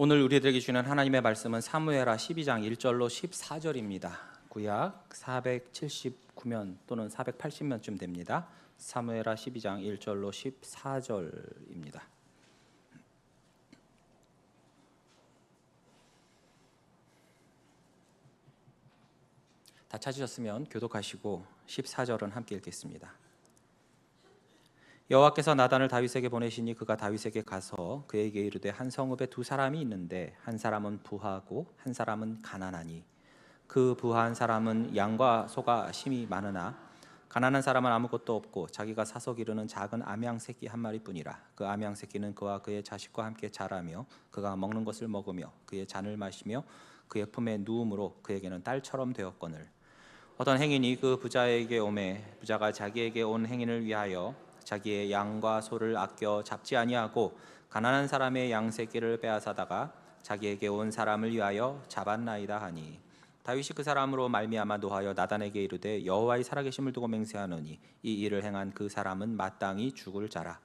오늘 우리들에게 주는 하나님의 말씀은 사무엘하 12장 1절로 14절입니다. 구약 479면 또는 480면쯤 됩니다. 사무엘하 12장 1절로 14절입니다. 다 찾으셨으면 교독하시고 14절은 함께 읽겠습니다. 여호와께서 나단을 다윗에게 보내시니 그가 다윗에게 가서 그에게 이르되 한 성읍에 두 사람이 있는데 한 사람은 부하고 한 사람은 가난하니 그 부한 사람은 양과 소가 심히 많으나 가난한 사람은 아무것도 없고 자기가 사서 기르는 작은 암양 새끼 한 마리뿐이라. 그 암양 새끼는 그와 그의 자식과 함께 자라며 그가 먹는 것을 먹으며 그의 잔을 마시며 그의 품에 누움으로 그에게는 딸처럼 되었거늘 어떤 행인이 그 부자에게 오매 부자가 자기에게 온 행인을 위하여 자기의 양과 소를 아껴 잡지 아니하고 가난한 사람의 양 새끼를 빼앗아다가 자기에게 온 사람을 위하여 잡았나이다 하니 다윗이 그 사람으로 말미암아 노하여 나단에게 이르되 여호와의 살아계심을 두고 맹세하노니 이 일을 행한 그 사람은 마땅히 죽을 자라.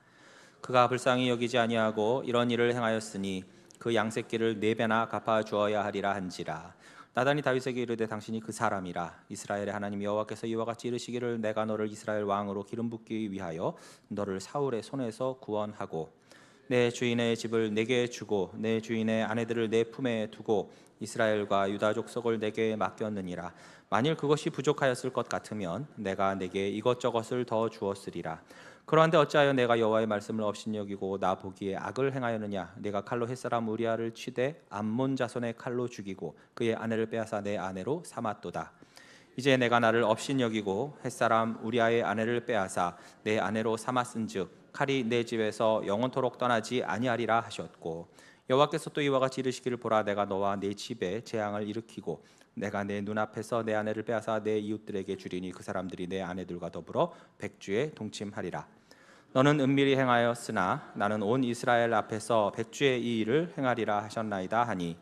그가 불쌍히 여기지 아니하고 이런 일을 행하였으니 그 양 새끼를 4배나 갚아 주어야 하리라 한지라. 나단이 다윗에게 이르되 당신이 그 사람이라. 이스라엘의 하나님 여호와께서 이와 같이 이르시기를 내가 너를 이스라엘 왕으로 기름 붓기 위하여 너를 사울의 손에서 구원하고 내 주인의 집을 내게 주고 내 주인의 아내들을 내 품에 두고 이스라엘과 유다 족속을 내게 맡겼느니라. 만일 그것이 부족하였을 것 같으면 내가 내게 이것저것을 더 주었으리라. 그러한데 어찌하여 내가 여호와의 말씀을 업신여기고 나 보기에 악을 행하였느냐. 내가 칼로 햇사람 우리아를 치되 암몬 자손의 칼로 죽이고 그의 아내를 빼앗아 내 아내로 삼았도다. 이제 내가 나를 업신여기고 햇사람 우리아의 아내를 빼앗아 내 아내로 삼았은즉 칼이 내 집에서 영원토록 떠나지 아니하리라 하셨고 여호와께서 또 이와 같이 이르시기를 보라 내가 너와 내 집에 재앙을 일으키고 내가 내 눈앞에서 내 아내를 빼앗아 내 이웃들에게 주리니 그 사람들이 내 아내들과 더불어 백주에 동침하리라. 너는 은밀히 행하였으나 나는 온 이스라엘 앞에서 백주의 이 일을 행하리라 하셨나이다 하니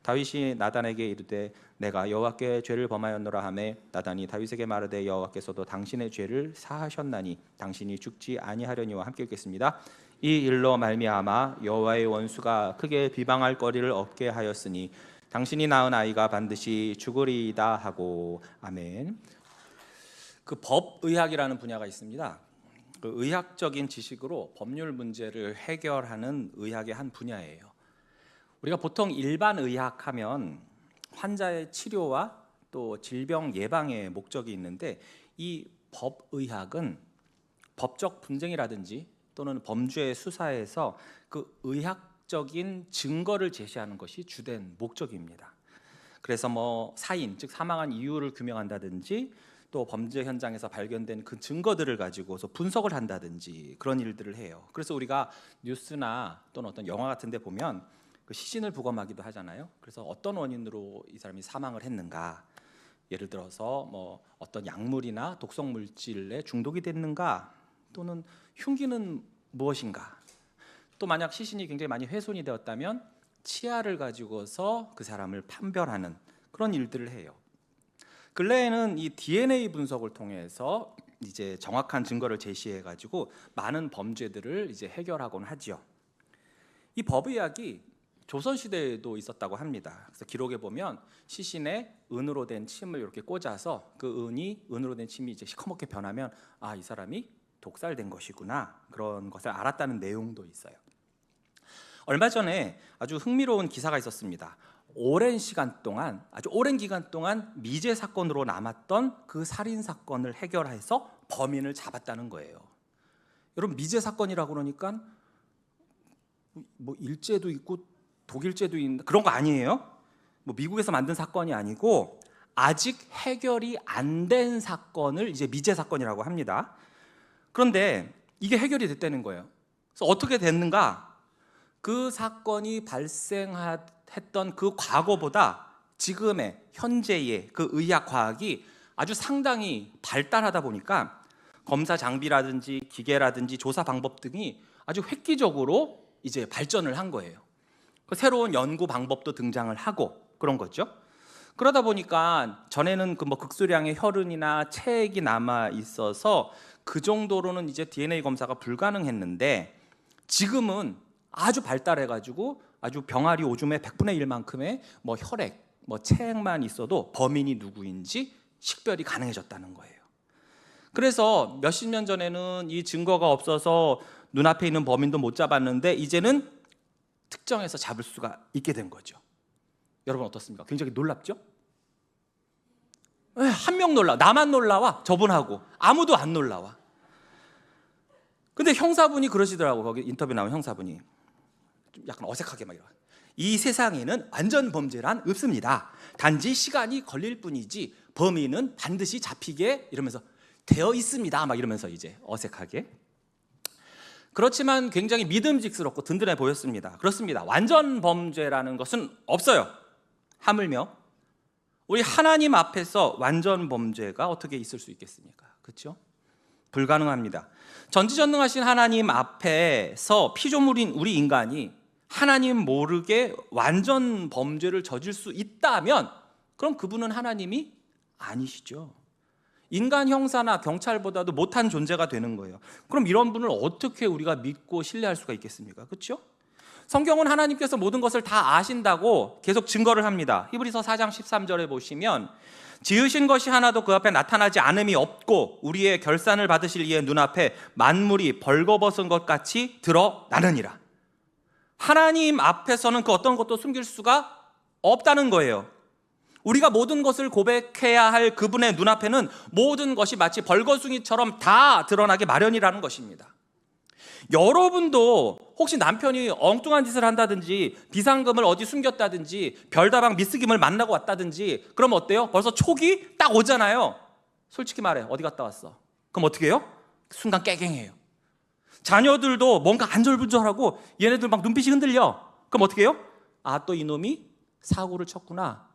다윗이 나단에게 이르되 내가 여호와께 죄를 범하였노라 하매 나단이 다윗에게 말하되 여호와께서도 당신의 죄를 사하셨나니 당신이 죽지 아니하려니와. 함께 읽겠습니다. 이 일로 말미암아 여호와의 원수가 크게 비방할 거리를 얻게 하였으니 당신이 낳은 아이가 반드시 죽으리이다 하고. 아멘. 그 법의학이라는 분야가 있습니다. 그 의학적인 지식으로 법률 문제를 해결하는 의학의 한 분야예요. 우리가 보통 일반 의학하면 환자의 치료와 또 질병 예방의 목적이 있는데 이 법의학은 법적 분쟁이라든지 또는 범죄의 수사에서 그 의학적인 증거를 제시하는 것이 주된 목적입니다. 그래서 사인, 즉 사망한 이유를 규명한다든지 또 범죄 현장에서 발견된 그 증거들을 가지고서 분석을 한다든지 그런 일들을 해요. 그래서 우리가 뉴스나 또는 어떤 영화 같은 데 보면 그 시신을 부검하기도 하잖아요. 그래서 어떤 원인으로 이 사람이 사망을 했는가, 예를 들어서 어떤 약물이나 독성 물질에 중독이 됐는가, 또는 흉기는 무엇인가, 또 만약 시신이 굉장히 많이 훼손이 되었다면 치아를 가지고서 그 사람을 판별하는 그런 일들을 해요. 근래에는 이 DNA 분석을 통해서 이제 정확한 증거를 제시해 가지고 많은 범죄들을 이제 해결하곤 하지요. 이 법의학이 조선 시대에도 있었다고 합니다. 그래서 기록에 보면 시신에 은으로 된 침을 이렇게 꽂아서 그 은으로 된 침이 이제 시커멓게 변하면 이 사람이 독살된 것이구나, 그런 것을 알았다는 내용도 있어요. 얼마 전에 아주 흥미로운 기사가 있었습니다. 아주 오랜 기간 동안 미제 사건으로 남았던 그 살인 사건을 해결해서 범인을 잡았다는 거예요. 여러분, 미제 사건이라고 그러니까 일제도 있고 독일제도 있는 그런 거 아니에요. 미국에서 만든 사건이 아니고 아직 해결이 안 된 사건을 이제 미제 사건이라고 합니다. 그런데 이게 해결이 됐다는 거예요. 그래서 어떻게 됐는가? 그 사건이 발생했던 그 과거보다 지금의 현재의 그 의학 과학이 아주 상당히 발달하다 보니까 검사 장비라든지 기계라든지 조사 방법 등이 아주 획기적으로 이제 발전을 한 거예요. 새로운 연구 방법도 등장을 하고 그런 거죠. 그러다 보니까 전에는 극소량의 혈흔이나 체액이 남아 있어서 그 정도로는 이제 DNA 검사가 불가능했는데 지금은 아주 발달해가지고 아주 병아리 오줌의 100분의 1만큼의 뭐 혈액, 뭐 체액만 있어도 범인이 누구인지 식별이 가능해졌다는 거예요. 그래서 몇십 년 전에는 이 증거가 없어서 눈앞에 있는 범인도 못 잡았는데 이제는 특정해서 잡을 수가 있게 된 거죠. 여러분 어떻습니까? 굉장히 놀랍죠? 한 명 놀라, 나만 놀라와, 저분하고 아무도 안 놀라와. 근데 형사분이 그러시더라고. 거기 인터뷰 나온 형사분이 좀 약간 어색하게 막 이러고, 이 세상에는 완전 범죄란 없습니다. 단지 시간이 걸릴 뿐이지 범인은 반드시 잡히게 이러면서 되어 있습니다. 막 이러면서 이제 어색하게. 그렇지만 굉장히 믿음직스럽고 든든해 보였습니다. 그렇습니다. 완전 범죄라는 것은 없어요. 하물며 우리 하나님 앞에서 완전 범죄가 어떻게 있을 수 있겠습니까? 그렇죠? 불가능합니다. 전지전능하신 하나님 앞에서 피조물인 우리 인간이 하나님 모르게 완전 범죄를 저질 수 있다면 그럼 그분은 하나님이 아니시죠. 인간 형사나 경찰보다도 못한 존재가 되는 거예요. 그럼 이런 분을 어떻게 우리가 믿고 신뢰할 수가 있겠습니까? 그렇죠? 성경은 하나님께서 모든 것을 다 아신다고 계속 증거를 합니다. 히브리서 4장 13절에 보시면 지으신 것이 하나도 그 앞에 나타나지 않음이 없고 우리의 결산을 받으실 이의 눈앞에 만물이 벌거벗은 것 같이 드러나느니라. 하나님 앞에서는 그 어떤 것도 숨길 수가 없다는 거예요. 우리가 모든 것을 고백해야 할 그분의 눈앞에는 모든 것이 마치 벌거숭이처럼 다 드러나게 마련이라는 것입니다. 여러분도 혹시 남편이 엉뚱한 짓을 한다든지 비상금을 어디 숨겼다든지 별다방 미스김을 만나고 왔다든지 그럼 어때요? 벌써 촉이 딱 오잖아요. 솔직히 말해, 어디 갔다 왔어? 그럼 어떻게 해요? 순간 깨갱해요. 자녀들도 뭔가 안절부절하고 얘네들 막 눈빛이 흔들려. 그럼 어떻게 해요? 아, 또 이놈이 사고를 쳤구나.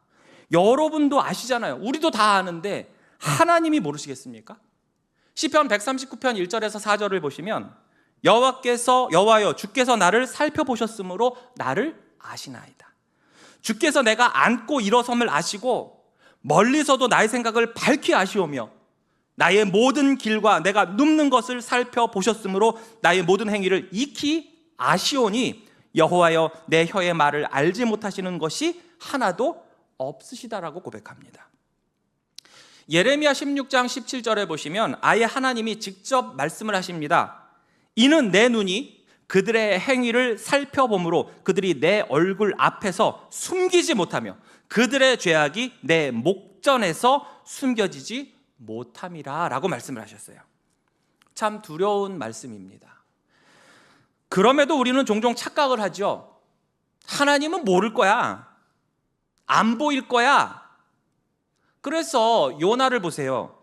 여러분도 아시잖아요. 우리도 다 아는데 하나님이 모르시겠습니까? 시편 139편 1절에서 4절을 보시면 여호와여 주께서 나를 살펴보셨으므로 나를 아시나이다. 주께서 내가 앉고 일어섬을 아시고 멀리서도 나의 생각을 밝히 아시오며 나의 모든 길과 내가 눕는 것을 살펴보셨으므로 나의 모든 행위를 익히 아시오니 여호와여 내 혀의 말을 알지 못하시는 것이 하나도 없으시다라고 고백합니다. 예레미야 16장 17절에 보시면 아예 하나님이 직접 말씀을 하십니다. 이는 내 눈이 그들의 행위를 살펴보므로 그들이 내 얼굴 앞에서 숨기지 못하며 그들의 죄악이 내 목전에서 숨겨지지 못함이라 라고 말씀을 하셨어요. 참 두려운 말씀입니다. 그럼에도 우리는 종종 착각을 하죠. 하나님은 모를 거야. 안 보일 거야. 그래서 요나를 보세요.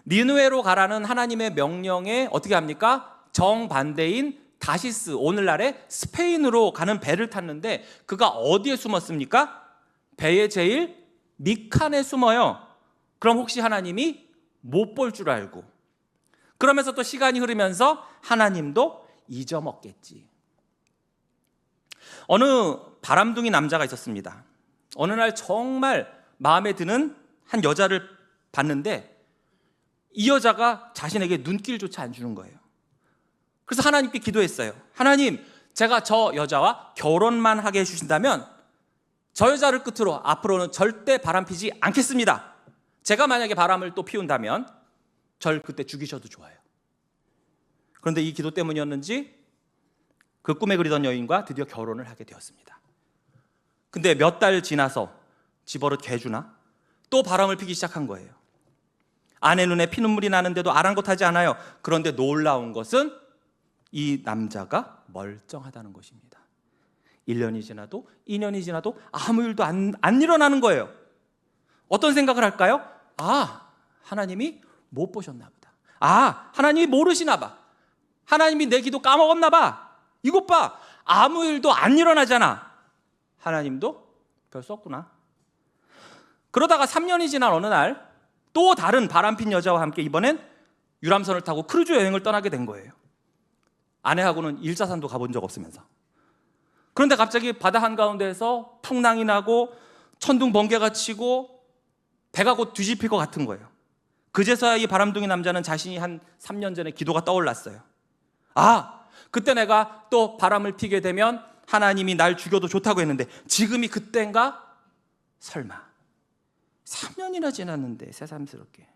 니느웨로 가라는 하나님의 명령에 어떻게 합니까? 정반대인 다시스, 오늘날의 스페인으로 가는 배를 탔는데 그가 어디에 숨었습니까? 배의 제일 밑칸에 숨어요. 그럼 혹시 하나님이 못 볼 줄 알고, 그러면서 또 시간이 흐르면서 하나님도 잊어먹겠지. 어느 바람둥이 남자가 있었습니다. 어느 날 정말 마음에 드는 한 여자를 봤는데 이 여자가 자신에게 눈길조차 안 주는 거예요. 그래서 하나님께 기도했어요. 하나님, 제가 저 여자와 결혼만 하게 해주신다면 저 여자를 끝으로 앞으로는 절대 바람 피지 않겠습니다. 제가 만약에 바람을 또 피운다면 절 그때 죽이셔도 좋아요. 그런데 이 기도 때문이었는지 그 꿈에 그리던 여인과 드디어 결혼을 하게 되었습니다. 근데 몇 달 지나서 집어릇 개주나 또 바람을 피기 시작한 거예요. 아내 눈에 피눈물이 나는데도 아랑곳하지 않아요. 그런데 놀라운 것은 이 남자가 멀쩡하다는 것입니다. 1년이 지나도 2년이 지나도 아무 일도 안 일어나는 거예요. 어떤 생각을 할까요? 아, 하나님이 못 보셨나 보다. 아, 하나님이 모르시나 봐. 하나님이 내 기도 까먹었나 봐. 이것 봐, 아무 일도 안 일어나잖아. 하나님도 별 수 없구나. 그러다가 3년이 지난 어느 날 또 다른 바람핀 여자와 함께 이번엔 유람선을 타고 크루즈 여행을 떠나게 된 거예요. 아내하고는 일자산도 가본 적 없으면서. 그런데 갑자기 바다 한가운데에서 풍랑이 나고 천둥 번개가 치고 배가 곧 뒤집힐 것 같은 거예요. 그제서야 이 바람둥이 남자는 자신이 한 3년 전에 기도가 떠올랐어요. 아, 그때 내가 또 바람을 피게 되면 하나님이 날 죽여도 좋다고 했는데 지금이 그때인가? 설마. 3년이나 지났는데 새삼스럽게.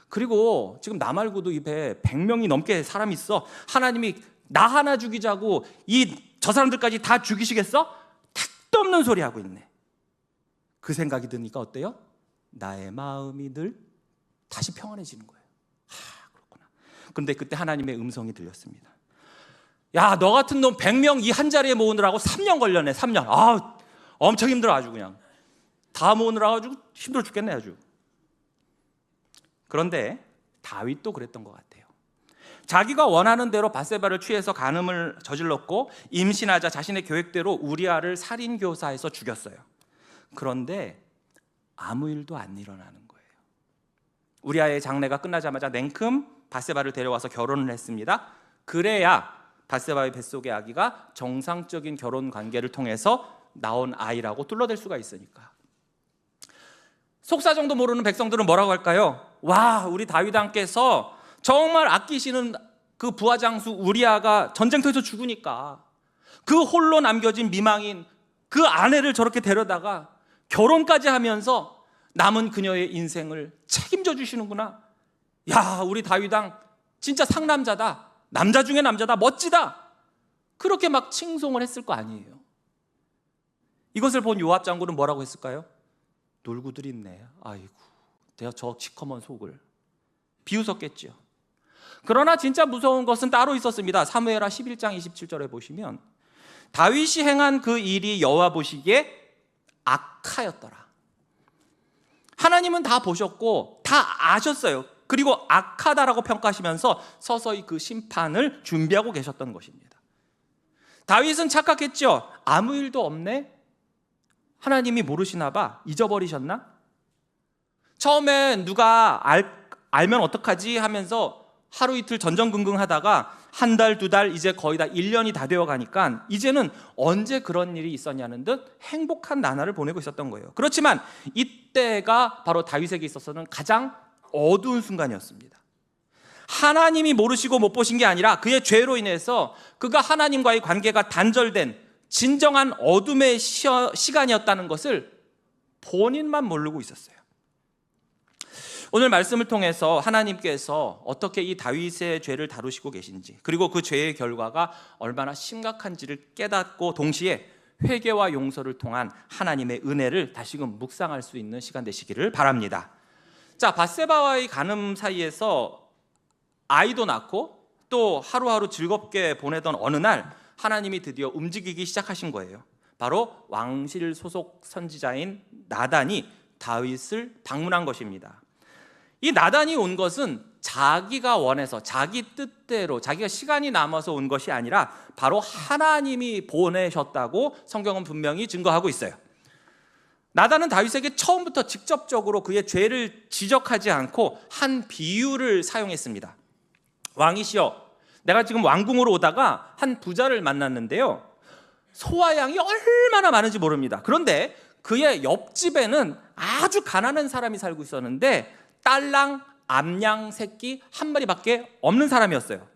그리고 지금 나 말고도 입에 100명이 넘게 사람이 있어. 하나님이 나 하나 죽이자고 저 사람들까지 다 죽이시겠어? 택도 없는 소리 하고 있네. 그 생각이 드니까 어때요? 나의 마음이 늘 다시 평안해지는 거예요. 그렇구나. 그런데 그때 하나님의 음성이 들렸습니다. 야, 너 같은 놈 100명 이 한 자리에 모으느라고 3년 걸렸네. 3년. 엄청 힘들어. 아주 그냥 다 모으느라고 아주 힘들어 죽겠네 아주. 그런데 다윗도 그랬던 것 같아요. 자기가 원하는 대로 밧세바를 취해서 간음을 저질렀고 임신하자 자신의 계획대로 우리아를 살인교사해서 죽였어요. 그런데 아무 일도 안 일어나는 거예요. 우리아의 장례가 끝나자마자 냉큼 밧세바를 데려와서 결혼을 했습니다. 그래야 밧세바의 뱃속의 아기가 정상적인 결혼 관계를 통해서 나온 아이라고 둘러댈 수가 있으니까. 속사정도 모르는 백성들은 뭐라고 할까요? 와, 우리 다윗 왕께서 정말 아끼시는 그 부하장수 우리아가 전쟁터에서 죽으니까 그 홀로 남겨진 미망인 그 아내를 저렇게 데려다가 결혼까지 하면서 남은 그녀의 인생을 책임져 주시는구나. 야, 우리 다윗 왕 진짜 상남자다. 남자 중에 남자다. 멋지다. 그렇게 막 칭송을 했을 거 아니에요. 이것을 본 요압 장군은 뭐라고 했을까요? 놀고들 있네. 아이고, 내가 저 시커먼 속을. 비웃었겠죠. 그러나 진짜 무서운 것은 따로 있었습니다. 사무엘하 11장 27절에 보시면 다윗이 행한 그 일이 여호와 보시기에 악하였더라. 하나님은 다 보셨고 다 아셨어요. 그리고 악하다라고 평가하시면서 서서히 그 심판을 준비하고 계셨던 것입니다. 다윗은 착각했죠. 아무 일도 없네. 하나님이 모르시나 봐. 잊어버리셨나? 처음엔 누가 알면 어떡하지 하면서 하루 이틀 전전긍긍 하다가 한 달, 두 달, 이제 거의 다 1년이 다 되어 가니까 이제는 언제 그런 일이 있었냐는 듯 행복한 나날을 보내고 있었던 거예요. 그렇지만 이때가 바로 다윗에게 있어서는 가장 어두운 순간이었습니다. 하나님이 모르시고 못 보신 게 아니라 그의 죄로 인해서 그가 하나님과의 관계가 단절된 진정한 어둠의 시간이었다는 것을 본인만 모르고 있었어요. 오늘 말씀을 통해서 하나님께서 어떻게 이 다윗의 죄를 다루시고 계신지, 그리고 그 죄의 결과가 얼마나 심각한지를 깨닫고 동시에 회개와 용서를 통한 하나님의 은혜를 다시금 묵상할 수 있는 시간 되시기를 바랍니다. 자, 밧세바와의 간음 사이에서 아이도 낳고 또 하루하루 즐겁게 보내던 어느 날 하나님이 드디어 움직이기 시작하신 거예요. 바로 왕실 소속 선지자인 나단이 다윗을 방문한 것입니다. 이 나단이 온 것은 자기가 원해서 자기 뜻대로 자기가 시간이 남아서 온 것이 아니라 바로 하나님이 보내셨다고 성경은 분명히 증거하고 있어요. 나단은 다윗에게 처음부터 직접적으로 그의 죄를 지적하지 않고 한 비유를 사용했습니다. 왕이시여, 내가 지금 왕궁으로 오다가 한 부자를 만났는데요, 소와 양이 얼마나 많은지 모릅니다. 그런데 그의 옆집에는 아주 가난한 사람이 살고 있었는데 딸랑 암양 새끼 한 마리밖에 없는 사람이었어요.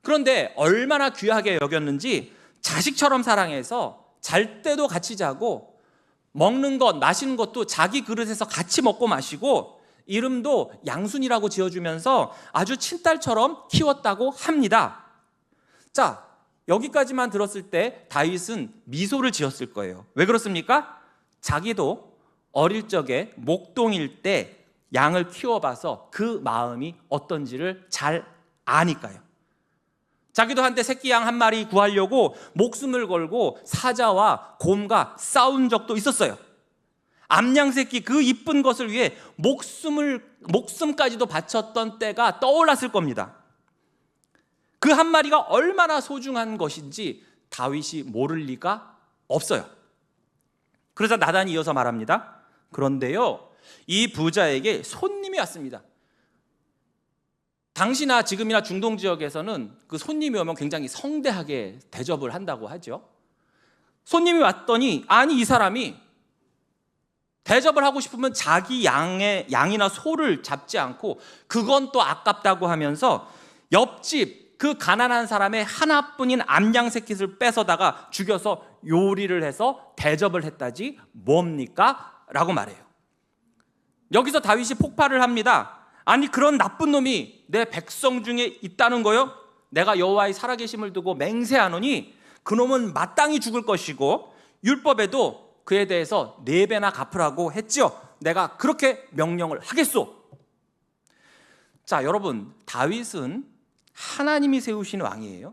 그런데 얼마나 귀하게 여겼는지 자식처럼 사랑해서 잘 때도 같이 자고 먹는 것, 마시는 것도 자기 그릇에서 같이 먹고 마시고 이름도 양순이라고 지어주면서 아주 친딸처럼 키웠다고 합니다. 자, 여기까지만 들었을 때 다윗은 미소를 지었을 거예요. 왜 그렇습니까? 자기도 어릴 적에 목동일 때 양을 키워봐서 그 마음이 어떤지를 잘 아니까요. 자기도 한때 새끼 양 한 마리 구하려고 목숨을 걸고 사자와 곰과 싸운 적도 있었어요. 암양 새끼 그 이쁜 것을 위해 목숨까지도 바쳤던 때가 떠올랐을 겁니다. 그 한 마리가 얼마나 소중한 것인지 다윗이 모를 리가 없어요. 그래서 나단이 이어서 말합니다. 그런데요, 이 부자에게 손님이 왔습니다. 당시나 지금이나 중동 지역에서는 그 손님이 오면 굉장히 성대하게 대접을 한다고 하죠. 손님이 왔더니 아니 이 사람이 대접을 하고 싶으면 자기 양이나 소를 잡지 않고 그건 또 아깝다고 하면서 옆집 그 가난한 사람의 하나뿐인 암양 새끼를 뺏어다가 죽여서 요리를 해서 대접을 했다지 뭡니까? 라고 말해요. 여기서 다윗이 폭발을 합니다. 아니, 그런 나쁜 놈이 내 백성 중에 있다는 거요? 내가 여호와의 살아계심을 두고 맹세하노니 그놈은 마땅히 죽을 것이고 율법에도 그에 대해서 4배나 갚으라고 했죠. 내가 그렇게 명령을 하겠소. 자, 여러분, 다윗은 하나님이 세우신 왕이에요.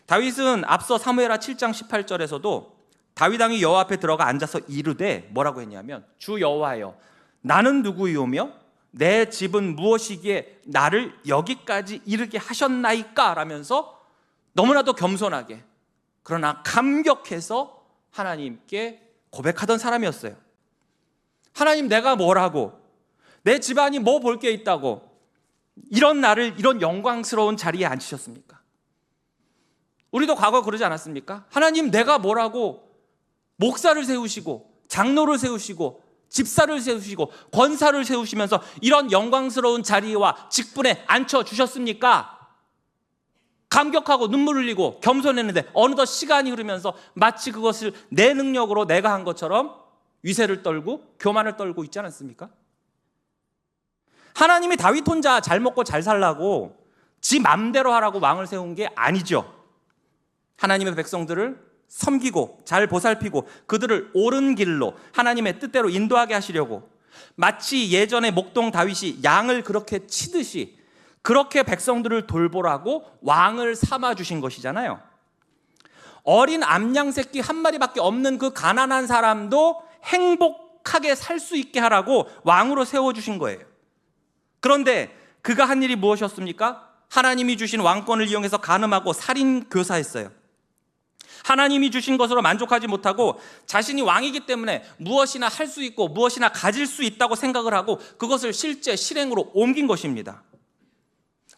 다윗은 앞서 사무엘하 7장 18절에서도 다윗 왕이 여호와 앞에 들어가 앉아서 이르되 뭐라고 했냐면, 주 여호와여, 나는 누구이오며 내 집은 무엇이기에 나를 여기까지 이르게 하셨나이까? 라면서 너무나도 겸손하게, 그러나 감격해서 하나님께 고백하던 사람이었어요. 하나님, 내가 뭐라고, 내 집안이 뭐 볼 게 있다고 이런 나를 이런 영광스러운 자리에 앉히셨습니까? 우리도 과거 그러지 않았습니까? 하나님, 내가 뭐라고 목사를 세우시고 장로를 세우시고 집사를 세우시고 권사를 세우시면서 이런 영광스러운 자리와 직분에 앉혀주셨습니까? 감격하고 눈물 흘리고 겸손했는데 어느덧 시간이 흐르면서 마치 그것을 내 능력으로 내가 한 것처럼 위세를 떨고 교만을 떨고 있지 않았습니까? 하나님이 다윗 혼자 잘 먹고 잘 살라고 지 맘대로 하라고 왕을 세운 게 아니죠. 하나님의 백성들을 섬기고 잘 보살피고 그들을 옳은 길로 하나님의 뜻대로 인도하게 하시려고, 마치 예전에 목동 다윗이 양을 그렇게 치듯이 그렇게 백성들을 돌보라고 왕을 삼아 주신 것이잖아요. 어린 암양 새끼 한 마리밖에 없는 그 가난한 사람도 행복하게 살 수 있게 하라고 왕으로 세워주신 거예요. 그런데 그가 한 일이 무엇이었습니까? 하나님이 주신 왕권을 이용해서 간음하고 살인 교사했어요. 하나님이 주신 것으로 만족하지 못하고 자신이 왕이기 때문에 무엇이나 할 수 있고 무엇이나 가질 수 있다고 생각을 하고 그것을 실제 실행으로 옮긴 것입니다.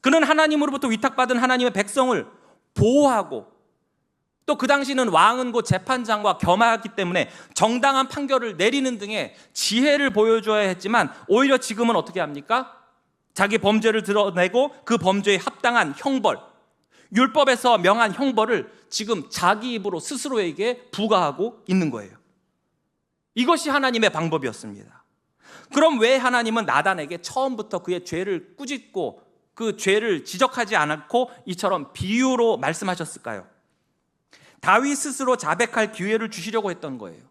그는 하나님으로부터 위탁받은 하나님의 백성을 보호하고, 또 그 당시는 왕은 곧 재판장과 겸하였기 때문에 정당한 판결을 내리는 등의 지혜를 보여줘야 했지만, 오히려 지금은 어떻게 합니까? 자기 범죄를 드러내고 그 범죄에 합당한 형벌, 율법에서 명한 형벌을 지금 자기 입으로 스스로에게 부과하고 있는 거예요. 이것이 하나님의 방법이었습니다. 그럼 왜 하나님은 나단에게 처음부터 그의 죄를 꾸짖고 그 죄를 지적하지 않고 이처럼 비유로 말씀하셨을까요? 다윗 스스로 자백할 기회를 주시려고 했던 거예요.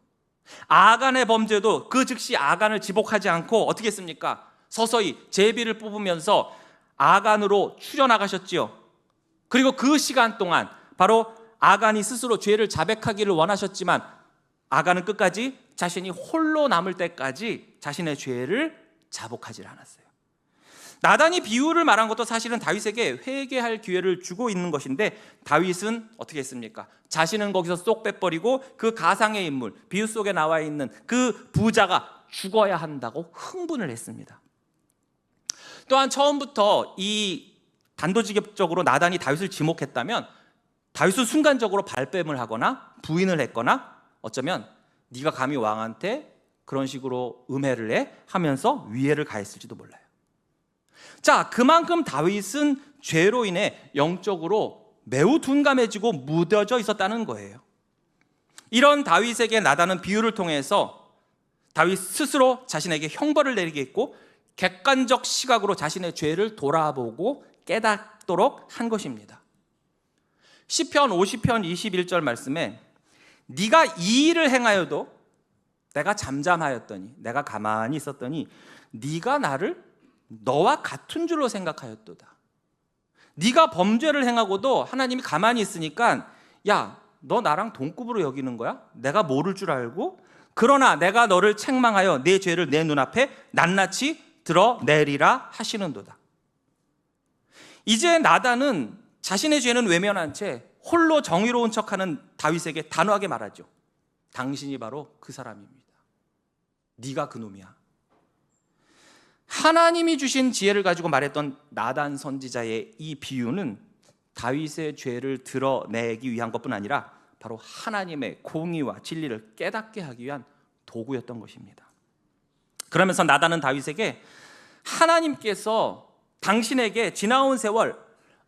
아간의 범죄도 그 즉시 아간을 지복하지 않고 어떻게 했습니까? 서서히 제비를 뽑으면서 아간으로 추려나가셨지요. 그리고 그 시간 동안 바로 아간이 스스로 죄를 자백하기를 원하셨지만 아간은 끝까지 자신이 홀로 남을 때까지 자신의 죄를 자복하지 않았어요. 나단이 비유를 말한 것도 사실은 다윗에게 회개할 기회를 주고 있는 것인데, 다윗은 어떻게 했습니까? 자신은 거기서 쏙 빼버리고 그 가상의 인물, 비유 속에 나와 있는 그 부자가 죽어야 한다고 흥분을 했습니다. 또한 처음부터 이 단도직입적으로 나단이 다윗을 지목했다면 다윗은 순간적으로 발뺌을 하거나 부인을 했거나 어쩌면 네가 감히 왕한테 그런 식으로 음해를 해 하면서 위해를 가했을지도 몰라요. 자, 그만큼 다윗은 죄로 인해 영적으로 매우 둔감해지고 무뎌져 있었다는 거예요. 이런 다윗에게 나단은 비유를 통해서 다윗 스스로 자신에게 형벌을 내리겠고 객관적 시각으로 자신의 죄를 돌아보고 깨닫도록 한 것입니다. 시편 50편 21절 말씀에 네가 이 일을 행하여도 내가 잠잠하였더니, 내가 가만히 있었더니 네가 나를 너와 같은 줄로 생각하였도다. 네가 범죄를 행하고도 하나님이 가만히 있으니까 야, 너 나랑 동급으로 여기는 거야? 내가 모를 줄 알고? 그러나 내가 너를 책망하여 내 죄를 내 눈앞에 낱낱이 드러내리라 하시는도다. 이제 나단은 자신의 죄는 외면한 채 홀로 정의로운 척하는 다윗에게 단호하게 말하죠. 당신이 바로 그 사람입니다. 네가 그 놈이야. 하나님이 주신 지혜를 가지고 말했던 나단 선지자의 이 비유는 다윗의 죄를 드러내기 위한 것뿐 아니라 바로 하나님의 공의와 진리를 깨닫게 하기 위한 도구였던 것입니다. 그러면서 나단은 다윗에게 하나님께서 당신에게 지나온 세월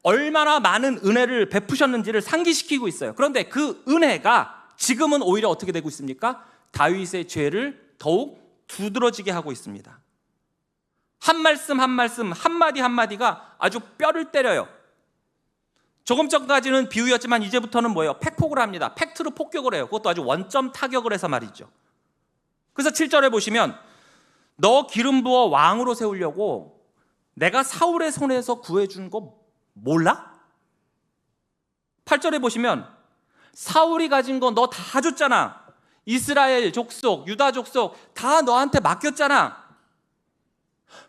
얼마나 많은 은혜를 베푸셨는지를 상기시키고 있어요. 그런데 그 은혜가 지금은 오히려 어떻게 되고 있습니까? 다윗의 죄를 더욱 두드러지게 하고 있습니다. 한 말씀 한 말씀, 한마디 한마디가 아주 뼈를 때려요. 조금 전까지는 비유였지만 이제부터는 뭐예요? 팩폭을 합니다. 팩트로 폭격을 해요. 그것도 아주 원점 타격을 해서 말이죠. 그래서 7절에 보시면 너 기름 부어 왕으로 세우려고 내가 사울의 손에서 구해준 거 몰라? 8절에 보시면 사울이 가진 거 너 다 줬잖아. 이스라엘 족속, 유다 족속 다 너한테 맡겼잖아.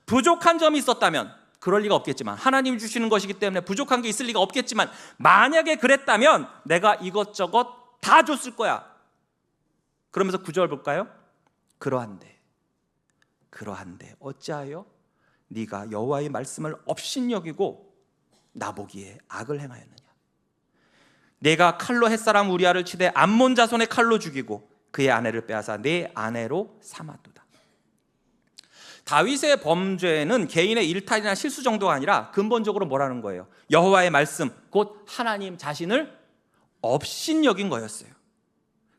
부족한 점이 있었다면, 그럴 리가 없겠지만, 하나님이 주시는 것이기 때문에 부족한 게 있을 리가 없겠지만, 만약에 그랬다면 내가 이것저것 다 줬을 거야. 그러면서 9절 볼까요? 그러한데 어찌하여 네가 여호와의 말씀을 업신여기고 나보기에 악을 행하였느냐? 내가 칼로 햇사람 우리아를 치되 암몬 자손의 칼로 죽이고 그의 아내를 빼앗아 내 아내로 삼았도다. 다윗의 범죄는 개인의 일탈이나 실수 정도가 아니라 근본적으로 뭐라는 거예요? 여호와의 말씀, 곧 하나님 자신을 업신여긴 거였어요.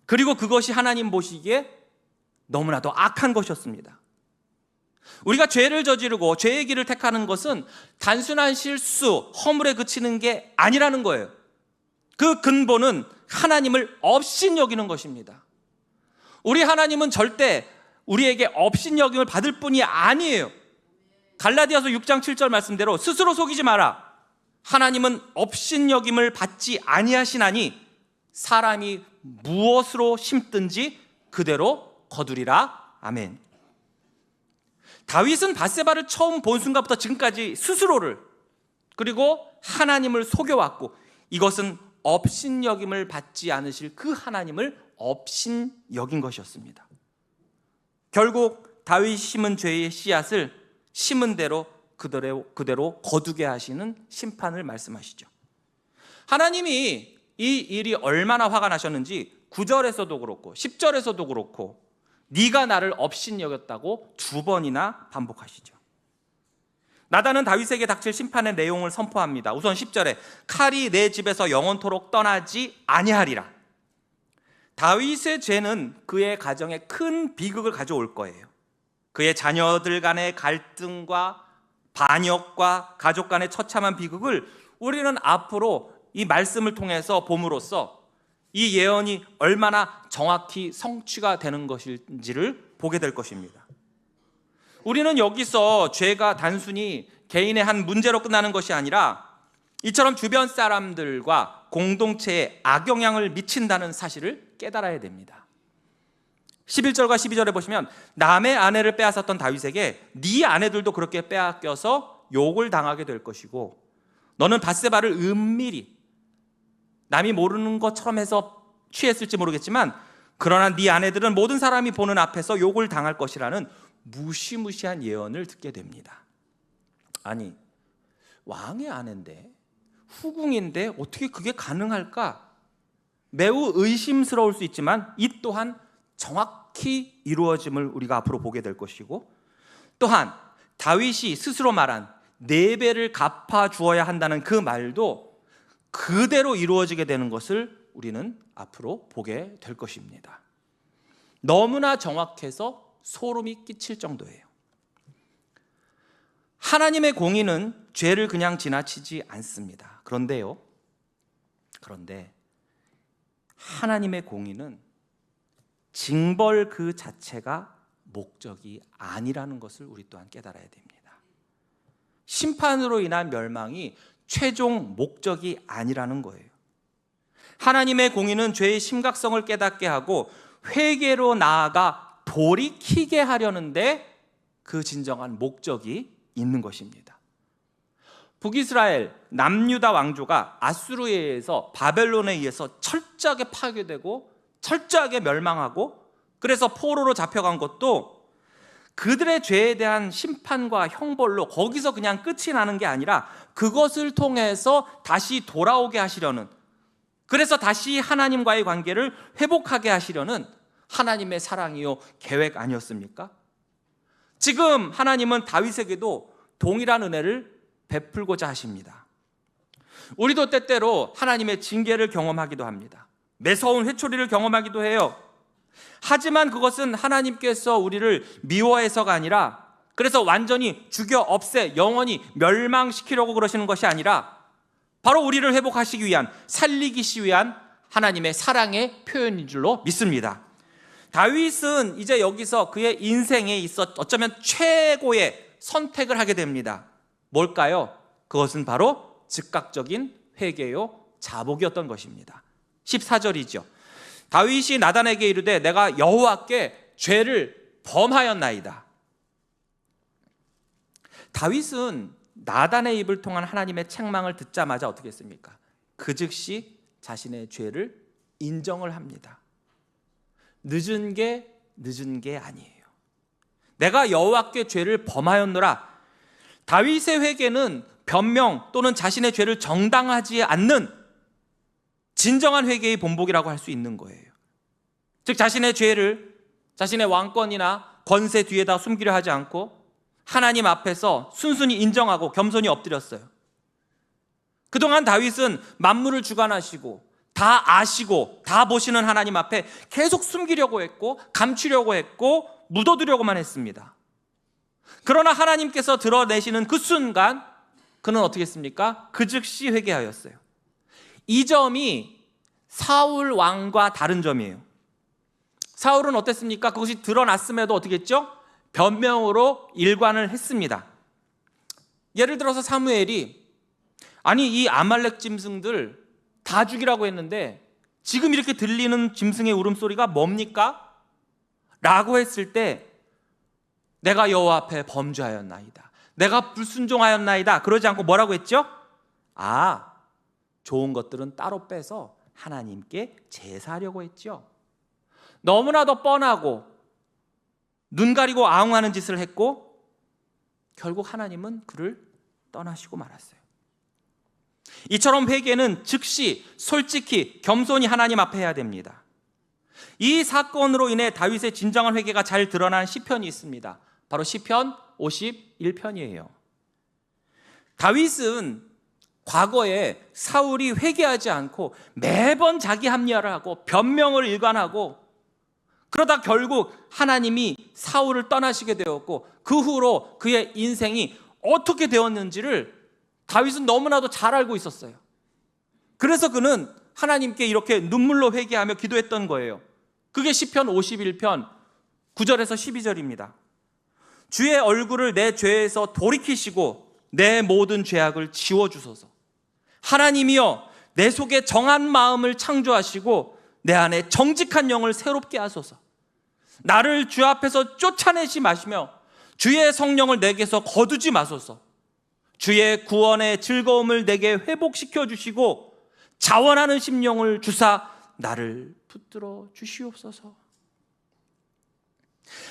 그리고 그것이 하나님 보시기에 너무나도 악한 것이었습니다. 우리가 죄를 저지르고 죄의 길을 택하는 것은 단순한 실수, 허물에 그치는 게 아니라는 거예요. 그 근본은 하나님을 업신여기는 것입니다. 우리 하나님은 절대 우리에게 업신여김을 받을 뿐이 아니에요. 갈라디아서 6장 7절 말씀대로 스스로 속이지 마라. 하나님은 업신여김을 받지 아니하시나니 사람이 무엇으로 심든지 그대로 거두리라. 아멘. 다윗은 밧세바를 처음 본 순간부터 지금까지 스스로를 그리고 하나님을 속여왔고, 이것은 업신여김을 받지 않으실 그 하나님을 업신여긴 것이었습니다. 결국 다윗이 심은 죄의 씨앗을 심은 대로 그대로 거두게 하시는 심판을 말씀하시죠. 하나님이 이 일이 얼마나 화가 나셨는지 9절에서도 그렇고 10절에서도 그렇고 네가 나를 업신여겼다고 2번이나 반복하시죠. 나단은 다윗에게 닥칠 심판의 내용을 선포합니다. 우선 10절에 칼이 내 집에서 영원토록 떠나지 아니하리라. 다윗의 죄는 그의 가정에 큰 비극을 가져올 거예요. 그의 자녀들 간의 갈등과 반역과 가족 간의 처참한 비극을 우리는 앞으로 이 말씀을 통해서 봄으로써 이 예언이 얼마나 정확히 성취가 되는 것인지를 보게 될 것입니다. 우리는 여기서 죄가 단순히 개인의 한 문제로 끝나는 것이 아니라 이처럼 주변 사람들과 공동체에 악영향을 미친다는 사실을 깨달아야 됩니다. 11절과 12절에 보시면 남의 아내를 빼앗았던 다윗에게 네 아내들도 그렇게 빼앗겨서 욕을 당하게 될 것이고 너는 밧세바를 은밀히 남이 모르는 것처럼 해서 취했을지 모르겠지만 그러나 네 아내들은 모든 사람이 보는 앞에서 욕을 당할 것이라는 무시무시한 예언을 듣게 됩니다. 아니, 왕의 아내인데 후궁인데 어떻게 그게 가능할까? 매우 의심스러울 수 있지만 이 또한 정확히 이루어짐을 우리가 앞으로 보게 될 것이고, 또한 다윗이 스스로 말한 4배를 갚아주어야 한다는 그 말도 그대로 이루어지게 되는 것을 우리는 앞으로 보게 될 것입니다. 너무나 정확해서 소름이 끼칠 정도예요. 하나님의 공의는 죄를 그냥 지나치지 않습니다. 그런데 하나님의 공의는 징벌 그 자체가 목적이 아니라는 것을 우리 또한 깨달아야 됩니다. 심판으로 인한 멸망이 최종 목적이 아니라는 거예요. 하나님의 공의는 죄의 심각성을 깨닫게 하고 회개로 나아가 돌이키게 하려는데 그 진정한 목적이 있는 것입니다. 북이스라엘 남유다 왕조가 아수르에 의해서 바벨론에 의해서 철저하게 파괴되고 철저하게 멸망하고 그래서 포로로 잡혀간 것도 그들의 죄에 대한 심판과 형벌로 거기서 그냥 끝이 나는 게 아니라 그것을 통해서 다시 돌아오게 하시려는, 그래서 다시 하나님과의 관계를 회복하게 하시려는 하나님의 사랑이요 계획 아니었습니까? 지금 하나님은 다윗에게도 동일한 은혜를 베풀고자 하십니다. 우리도 때때로 하나님의 징계를 경험하기도 합니다. 매서운 회초리를 경험하기도 해요. 하지만 그것은 하나님께서 우리를 미워해서가 아니라, 그래서 완전히 죽여 없애 영원히 멸망시키려고 그러시는 것이 아니라 바로 우리를 회복하시기 위한, 살리기 위한 하나님의 사랑의 표현인 줄로 믿습니다. 다윗은 이제 여기서 그의 인생에 있어 어쩌면 최고의 선택을 하게 됩니다. 뭘까요? 그것은 바로 즉각적인 회개요 자복이었던 것입니다. 14절이죠. 다윗이 나단에게 이르되 내가 여호와께 죄를 범하였나이다. 다윗은 나단의 입을 통한 하나님의 책망을 듣자마자 어떻게 했습니까? 그 즉시 자신의 죄를 인정을 합니다. 늦은 게 아니에요. 내가 여호와께 죄를 범하였노라. 다윗의 회개는 변명 또는 자신의 죄를 정당하지 않는 진정한 회개의 본보기라고 할 수 있는 거예요. 즉 자신의 죄를 자신의 왕권이나 권세 뒤에다 숨기려 하지 않고 하나님 앞에서 순순히 인정하고 겸손히 엎드렸어요. 그동안 다윗은 만물을 주관하시고 다 아시고 다 보시는 하나님 앞에 계속 숨기려고 했고 감추려고 했고 묻어두려고만 했습니다. 그러나 하나님께서 드러내시는 그 순간 그는 어떻게 했습니까? 그 즉시 회개하였어요. 이 점이 사울 왕과 다른 점이에요. 사울은 어땠습니까? 그것이 드러났음에도 어떻게 했죠? 변명으로 일관을 했습니다. 예를 들어서 사무엘이 아니 이 아말렉 짐승들 다 죽이라고 했는데 지금 이렇게 들리는 짐승의 울음소리가 뭡니까? 라고 했을 때 내가 여호와 앞에 범죄하였나이다, 내가 불순종하였나이다 그러지 않고 뭐라고 했죠? 좋은 것들은 따로 빼서 하나님께 제사하려고 했죠. 너무나도 뻔하고 눈 가리고 아웅하는 짓을 했고 결국 하나님은 그를 떠나시고 말았어요. 이처럼 회개는 즉시 솔직히 겸손히 하나님 앞에 해야 됩니다. 이 사건으로 인해 다윗의 진정한 회개가 잘 드러난 시편이 있습니다. 바로 시편 51편이에요. 다윗은 과거에 사울이 회개하지 않고 매번 자기 합리화를 하고 변명을 일관하고 그러다 결국 하나님이 사울을 떠나시게 되었고 그 후로 그의 인생이 어떻게 되었는지를 다윗은 너무나도 잘 알고 있었어요. 그래서 그는 하나님께 이렇게 눈물로 회개하며 기도했던 거예요. 그게 시편 51편 9절에서 12절입니다. 주의 얼굴을 내 죄에서 돌이키시고 내 모든 죄악을 지워주소서. 하나님이여 내 속에 정한 마음을 창조하시고 내 안에 정직한 영을 새롭게 하소서. 나를 주 앞에서 쫓아내지 마시며 주의 성령을 내게서 거두지 마소서. 주의 구원의 즐거움을 내게 회복시켜 주시고 자원하는 심령을 주사 나를 붙들어 주시옵소서.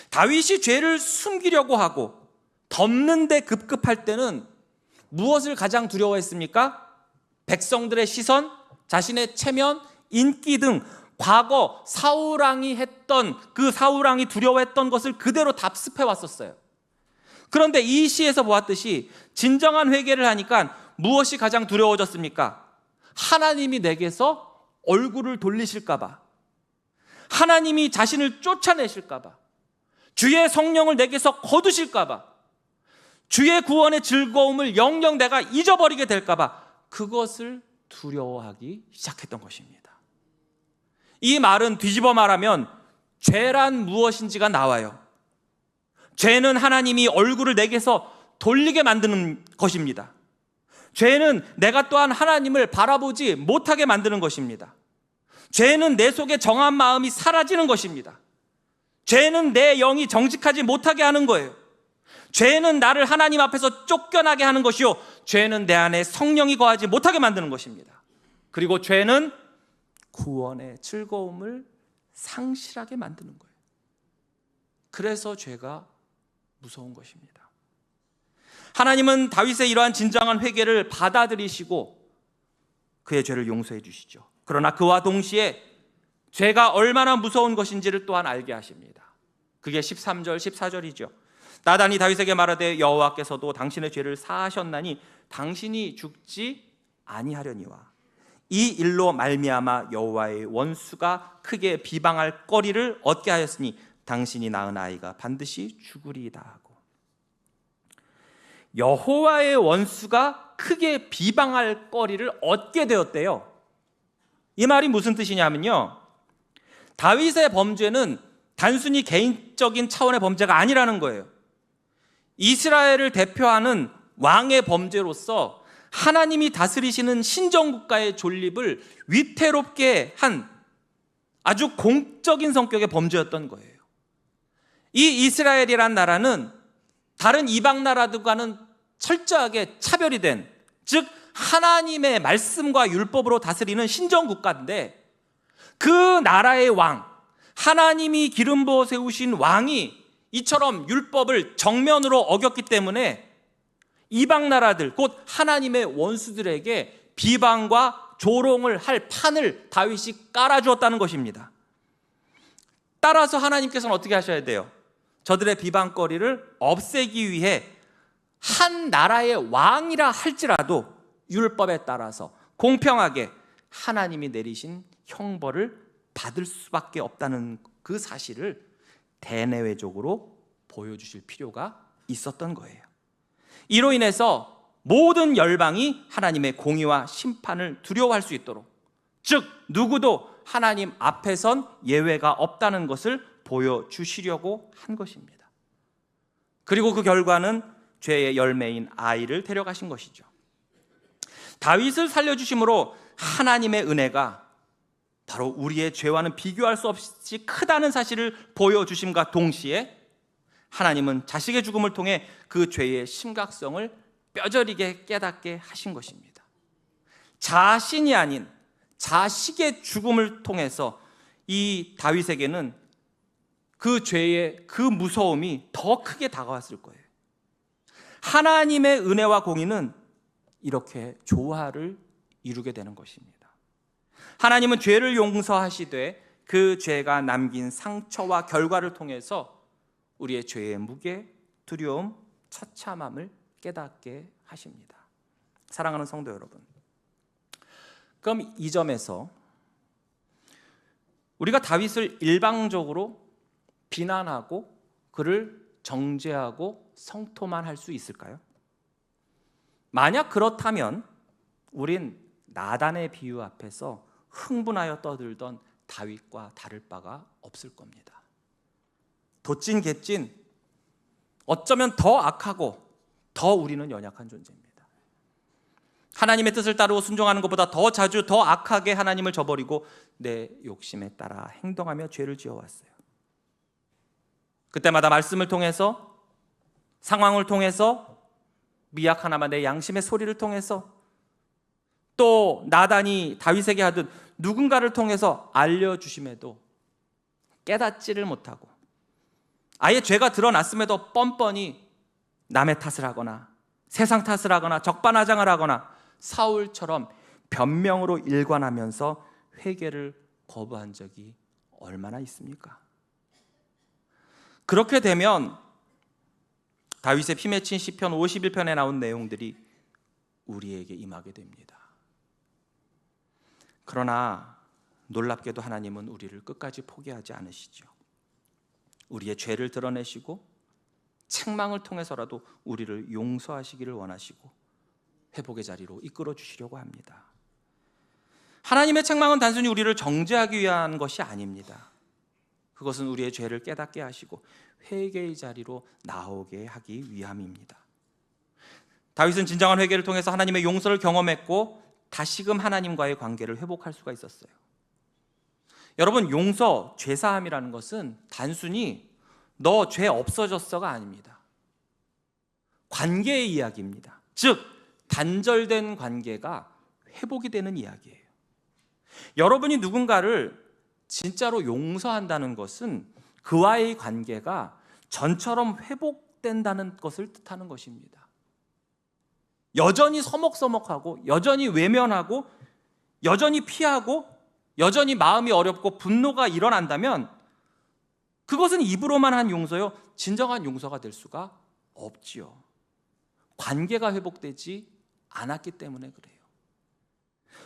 다윗이 죄를 숨기려고 하고 덮는 데 급급할 때는 무엇을 가장 두려워했습니까? 백성들의 시선, 자신의 체면, 인기 등 과거 사울왕이 했던 그 사울왕이 두려워했던 것을 그대로 답습해 왔었어요. 그런데 이 시에서 보았듯이 진정한 회개를 하니까 무엇이 가장 두려워졌습니까? 하나님이 내게서 얼굴을 돌리실까 봐, 하나님이 자신을 쫓아내실까 봐, 주의 성령을 내게서 거두실까 봐, 주의 구원의 즐거움을 영영 내가 잊어버리게 될까 봐 그것을 두려워하기 시작했던 것입니다. 이 말은 뒤집어 말하면 죄란 무엇인지가 나와요. 죄는 하나님이 얼굴을 내게서 돌리게 만드는 것입니다. 죄는 내가 또한 하나님을 바라보지 못하게 만드는 것입니다. 죄는 내 속에 정한 마음이 사라지는 것입니다. 죄는 내 영이 정직하지 못하게 하는 거예요. 죄는 나를 하나님 앞에서 쫓겨나게 하는 것이요, 죄는 내 안에 성령이 거하지 못하게 만드는 것입니다. 그리고 죄는 구원의 즐거움을 상실하게 만드는 거예요. 그래서 죄가 무서운 것입니다. 하나님은 다윗의 이러한 진정한 회개를 받아들이시고 그의 죄를 용서해 주시죠. 그러나 그와 동시에 죄가 얼마나 무서운 것인지를 또한 알게 하십니다. 그게 13절 14절이죠. 나단이 다윗에게 말하되 여호와께서도 당신의 죄를 사하셨나니 당신이 죽지 아니하려니와 이 일로 말미암아 여호와의 원수가 크게 비방할 거리를 얻게 하였으니 당신이 낳은 아이가 반드시 죽으리이다 하고, 여호와의 원수가 크게 비방할 거리를 얻게 되었대요. 이 말이 무슨 뜻이냐면요, 다윗의 범죄는 단순히 개인적인 차원의 범죄가 아니라는 거예요. 이스라엘을 대표하는 왕의 범죄로서 하나님이 다스리시는 신정국가의 존립을 위태롭게 한 아주 공적인 성격의 범죄였던 거예요. 이 이스라엘이란 나라는 다른 이방 나라들과는 철저하게 차별이 된, 즉 하나님의 말씀과 율법으로 다스리는 신정국가인데, 그 나라의 왕, 하나님이 기름 부어 세우신 왕이 이처럼 율법을 정면으로 어겼기 때문에 이방 나라들, 곧 하나님의 원수들에게 비방과 조롱을 할 판을 다윗이 깔아주었다는 것입니다. 따라서 하나님께서는 어떻게 하셔야 돼요? 저들의 비방거리를 없애기 위해 한 나라의 왕이라 할지라도 율법에 따라서 공평하게 하나님이 내리신 형벌을 받을 수밖에 없다는 그 사실을 대내외적으로 보여주실 필요가 있었던 거예요. 이로 인해서 모든 열방이 하나님의 공의와 심판을 두려워할 수 있도록, 즉 누구도 하나님 앞에선 예외가 없다는 것을 보여주시려고 한 것입니다. 그리고 그 결과는 죄의 열매인 아이를 데려가신 것이죠. 다윗을 살려주심으로 하나님의 은혜가 바로 우리의 죄와는 비교할 수 없이 크다는 사실을 보여주심과 동시에 하나님은 자식의 죽음을 통해 그 죄의 심각성을 뼈저리게 깨닫게 하신 것입니다. 자신이 아닌 자식의 죽음을 통해서 이 다윗에게는 그 죄의 그 무서움이 더 크게 다가왔을 거예요. 하나님의 은혜와 공의는 이렇게 조화를 이루게 되는 것입니다. 하나님은 죄를 용서하시되 그 죄가 남긴 상처와 결과를 통해서 우리의 죄의 무게, 두려움, 처참함을 깨닫게 하십니다. 사랑하는 성도 여러분, 그럼 이 점에서 우리가 다윗을 일방적으로 비난하고 그를 정죄하고 성토만 할 수 있을까요? 만약 그렇다면 우린 나단의 비유 앞에서 흥분하여 떠들던 다윗과 다를 바가 없을 겁니다. 돛진 개찐, 어쩌면 더 악하고 더 우리는 연약한 존재입니다. 하나님의 뜻을 따르고 순종하는 것보다 더 자주 더 악하게 하나님을 저버리고 내 욕심에 따라 행동하며 죄를 지어왔어요. 그때마다 말씀을 통해서, 상황을 통해서, 미약하나마 내 양심의 소리를 통해서, 또 나단이 다윗에게 하듯 누군가를 통해서 알려주심에도 깨닫지를 못하고, 아예 죄가 드러났음에도 뻔뻔히 남의 탓을 하거나 세상 탓을 하거나 적반하장을 하거나 사울처럼 변명으로 일관하면서 회개를 거부한 적이 얼마나 있습니까? 그렇게 되면 다윗의 피맺힌 시편 51편에 나온 내용들이 우리에게 임하게 됩니다. 그러나 놀랍게도 하나님은 우리를 끝까지 포기하지 않으시죠. 우리의 죄를 드러내시고 책망을 통해서라도 우리를 용서하시기를 원하시고 회복의 자리로 이끌어 주시려고 합니다. 하나님의 책망은 단순히 우리를 정죄하기 위한 것이 아닙니다. 그것은 우리의 죄를 깨닫게 하시고 회개의 자리로 나오게 하기 위함입니다. 다윗은 진정한 회개를 통해서 하나님의 용서를 경험했고 다시금 하나님과의 관계를 회복할 수가 있었어요. 여러분, 용서, 죄사함이라는 것은 단순히 너 죄 없어졌어가 아닙니다. 관계의 이야기입니다. 즉 단절된 관계가 회복이 되는 이야기예요. 여러분이 누군가를 진짜로 용서한다는 것은 그와의 관계가 전처럼 회복된다는 것을 뜻하는 것입니다. 여전히 서먹서먹하고 여전히 외면하고 여전히 피하고 여전히 마음이 어렵고 분노가 일어난다면 그것은 입으로만 한 용서요, 진정한 용서가 될 수가 없지요. 관계가 회복되지 않았기 때문에 그래요.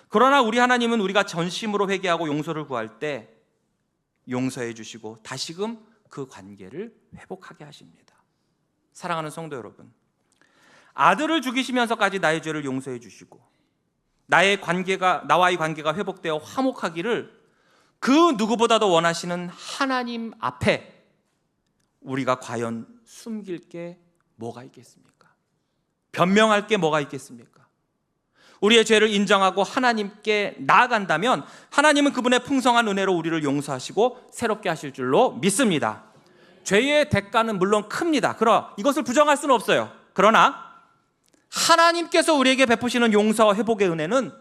그러나 우리 하나님은 우리가 전심으로 회개하고 용서를 구할 때 용서해 주시고 다시금 그 관계를 회복하게 하십니다. 사랑하는 성도 여러분, 아들을 죽이시면서까지 나의 죄를 용서해 주시고 나와의 관계가 회복되어 화목하기를 그 누구보다도 원하시는 하나님 앞에 우리가 과연 숨길 게 뭐가 있겠습니까? 변명할 게 뭐가 있겠습니까? 우리의 죄를 인정하고 하나님께 나아간다면 하나님은 그분의 풍성한 은혜로 우리를 용서하시고 새롭게 하실 줄로 믿습니다. 죄의 대가는 물론 큽니다. 그러나 이것을 부정할 수는 없어요. 그러나 하나님께서 우리에게 베푸시는 용서와 회복의 은혜는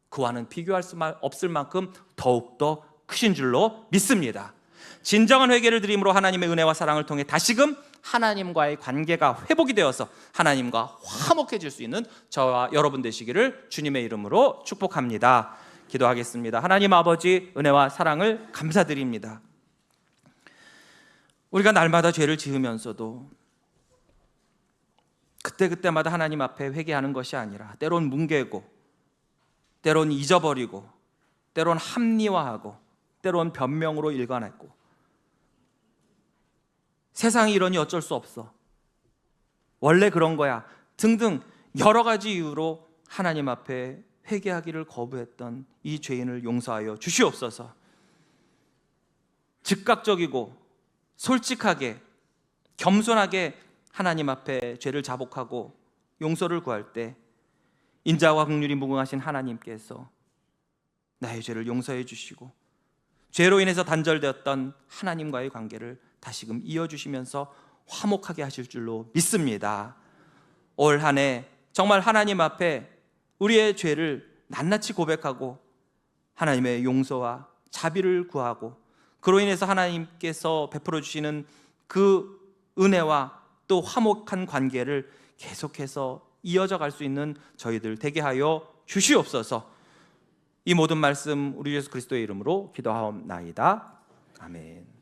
그와는 비교할 수 없을 만큼 더욱더 크신 줄로 믿습니다. 진정한 회개를 드림으로 하나님의 은혜와 사랑을 통해 다시금 하나님과의 관계가 회복이 되어서 하나님과 화목해질 수 있는 저와 여러분 되시기를 주님의 이름으로 축복합니다. 기도하겠습니다. 하나님 아버지, 은혜와 사랑을 감사드립니다. 우리가 날마다 죄를 지으면서도 그때그때마다 하나님 앞에 회개하는 것이 아니라 때론 뭉개고, 때론 잊어버리고, 때론 합리화하고, 때론 변명으로 일관했고, 세상이 이러니 어쩔 수 없어, 원래 그런 거야 등등 여러 가지 이유로 하나님 앞에 회개하기를 거부했던 이 죄인을 용서하여 주시옵소서. 즉각적이고 솔직하게 겸손하게 하나님 앞에 죄를 자복하고 용서를 구할 때 인자와 긍휼이 무궁하신 하나님께서 나의 죄를 용서해 주시고 죄로 인해서 단절되었던 하나님과의 관계를 다시금 이어주시면서 화목하게 하실 줄로 믿습니다. 올 한 해 정말 하나님 앞에 우리의 죄를 낱낱이 고백하고 하나님의 용서와 자비를 구하고 그로 인해서 하나님께서 베풀어 주시는 그 은혜와 또 화목한 관계를 계속해서 이어져 갈 수 있는 저희들 되게 하여 주시옵소서. 이 모든 말씀 우리 예수 그리스도의 이름으로 기도하옵나이다. 아멘.